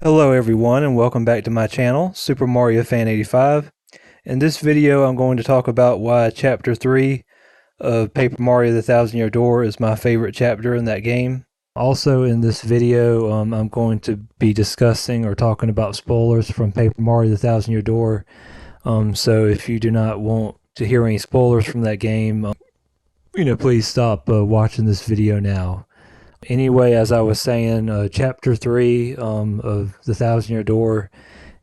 Hello everyone and welcome back to my channel, Super Mario Fan 85. In this video I'm going to talk about why Chapter 3 of Paper Mario The Thousand Year Door is my favorite chapter in that game. Also in this video I'm going to be discussing or talking about spoilers from Paper Mario The Thousand Year Door. So if you do not want to hear any spoilers from that game, please stop watching this video now. Anyway, as I was saying, Chapter 3 of The Thousand Year Door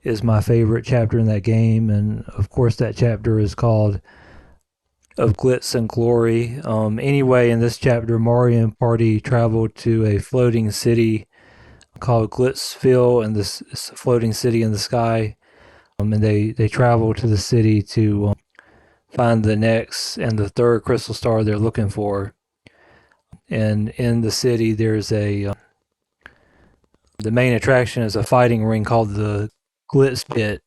is my favorite chapter in that game, and of course that chapter is called Of Glitz and Glory. Anyway, in this chapter, Mario and Party traveled to a floating city called Glitzville, and this floating city in the sky, and they travel to the city to find the next and the third crystal star they're looking for. And in the city, there's the main attraction is a fighting ring called the Glitz Pit,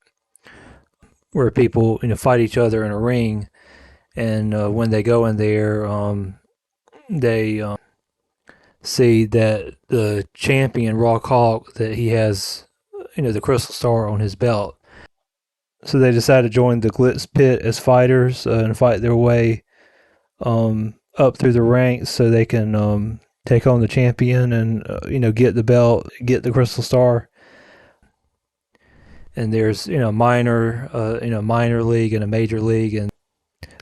where people fight each other in a ring. And when they go in there, they see that the champion Rock Hawk, that he has the crystal star on his belt. So they decide to join the Glitz Pit as fighters and fight their way up through the ranks so they can take on the champion and get the belt, get the crystal star. And there's minor league and a major league, and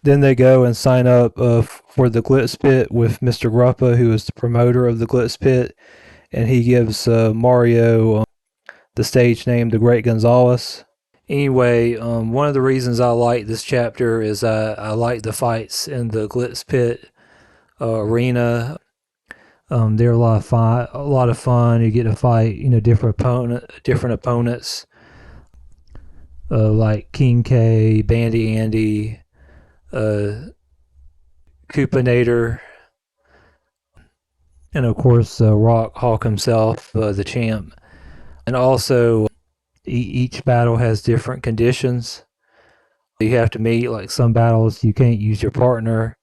then they go and sign up for the Glitz Pit with Mr. Gruppa, who is the promoter of the Glitz Pit, and he gives Mario the stage name the Great Gonzalez. Anyway, one of the reasons I like this chapter is I like the fights in the Glitz Pit arena. They're a lot of fun. You get to fight different opponents like King K, Bandy Andy, Koopinator, and of course Rock Hawk himself, the champ. And also each battle has different conditions you have to meet. Like some battles you can't use your partner,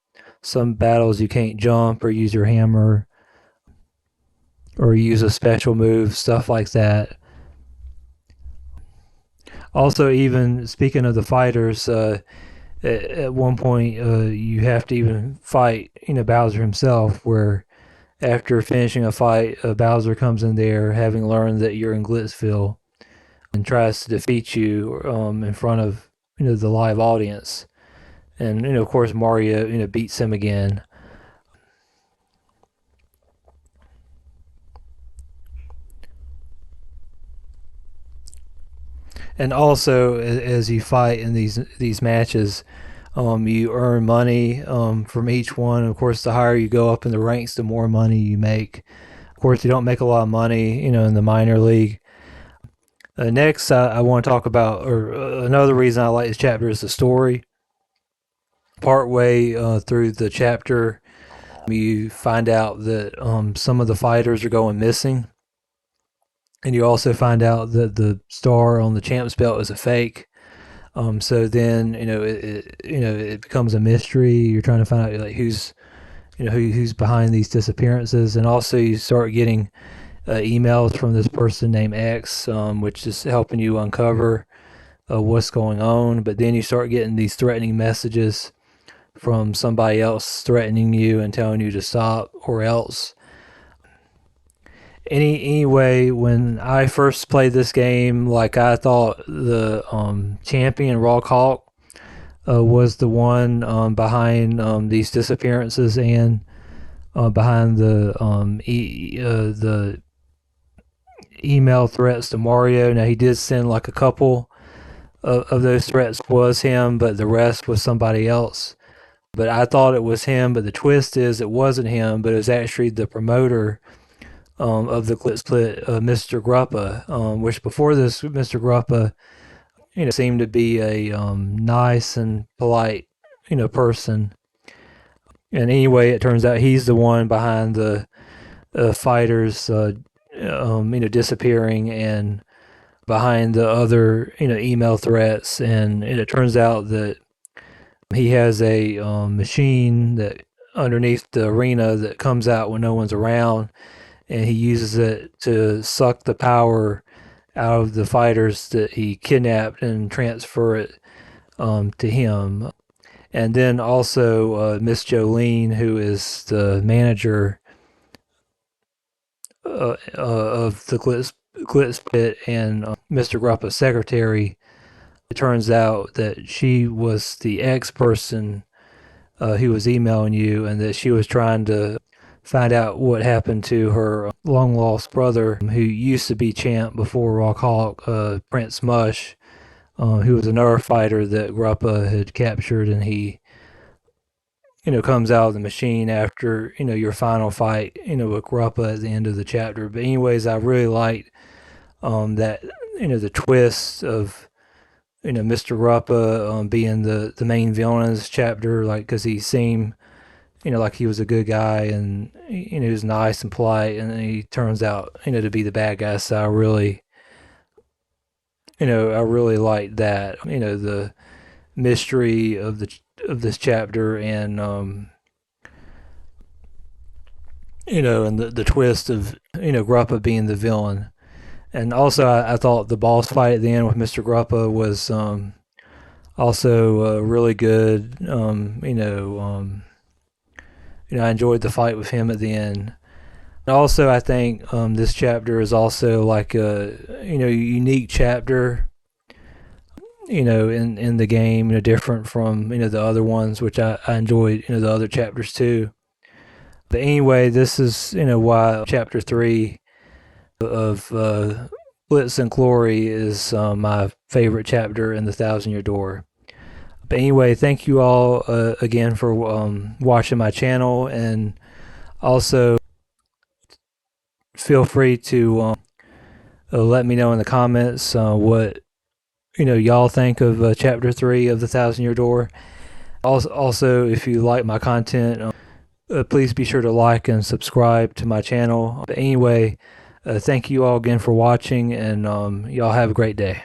some battles you can't jump or use your hammer or use a special move, stuff like that. Also, even speaking of the fighters, at one point you have to even fight Bowser himself, where after finishing a fight, Bowser comes in there having learned that you're in Glitzville and tries to defeat you in front of the live audience. And of course Mario beats him again. And also, as you fight in these matches, you earn money from each one. Of course, the higher you go up in the ranks, the more money you make. Of course, you don't make a lot of money, in the minor league. Next, I want to talk about, or another reason I like this chapter is the story. Partway through the chapter, you find out that some of the fighters are going missing. And you also find out that the star on the champ's belt is a fake. So then it becomes a mystery. You're trying to find out like who's behind these disappearances, and also you start getting emails from this person named X, which is helping you uncover what's going on. But then you start getting these threatening messages from somebody else threatening you and telling you to stop or else. Anyway, when I first played this game, like I thought the champion Rock Hawk was the one behind these disappearances and behind the email threats to Mario. Now he did send like a couple of those threats was him, but the rest was somebody else. But I thought it was him, but the twist is it wasn't him, but it was actually the promoter of the Glitz Pit, Mr. Gruppa, which before this, Mr. Gruppa, seemed to be a nice and polite, person. And anyway, it turns out he's the one behind the fighters, disappearing and behind the other, email threats. And it turns out that he has a machine that underneath the arena that comes out when no one's around, and he uses it to suck the power out of the fighters that he kidnapped and transfer it to him. And then also Miss Jolene, who is the manager of the Glitz Pit, and Mr. Grappa's secretary. It turns out that she was the ex-person who was emailing you, and that she was trying to find out what happened to her long-lost brother, who used to be champ before Rawkhawk, Prince Mush, who was another fighter that Grappa had captured, and he comes out of the machine after, your final fight, with Grappa at the end of the chapter. But anyways, I really liked that, the twist of, Mr. Grappa being the main villain in this chapter, like, because he seemed, like he was a good guy, and, he was nice and polite, and then he turns out, to be the bad guy. So I really liked that, the mystery of this chapter, and and the twist of Grappa being the villain. And also I thought the boss fight at the end with Mr. Grappa was also really good. I enjoyed the fight with him at the end. And also, I think this chapter is also like a unique chapter, in the game, different from the other ones, which I enjoyed the other chapters too. But anyway, this is why chapter 3 of Blitz and Glory is my favorite chapter in the Thousand Year Door. But anyway, thank you all again for watching my channel, and also feel free to let me know in the comments what y'all think of chapter 3 of the Thousand Year Door. Also, if you like my content, please be sure to like and subscribe to my channel. But anyway, thank you all again for watching, and y'all have a great day.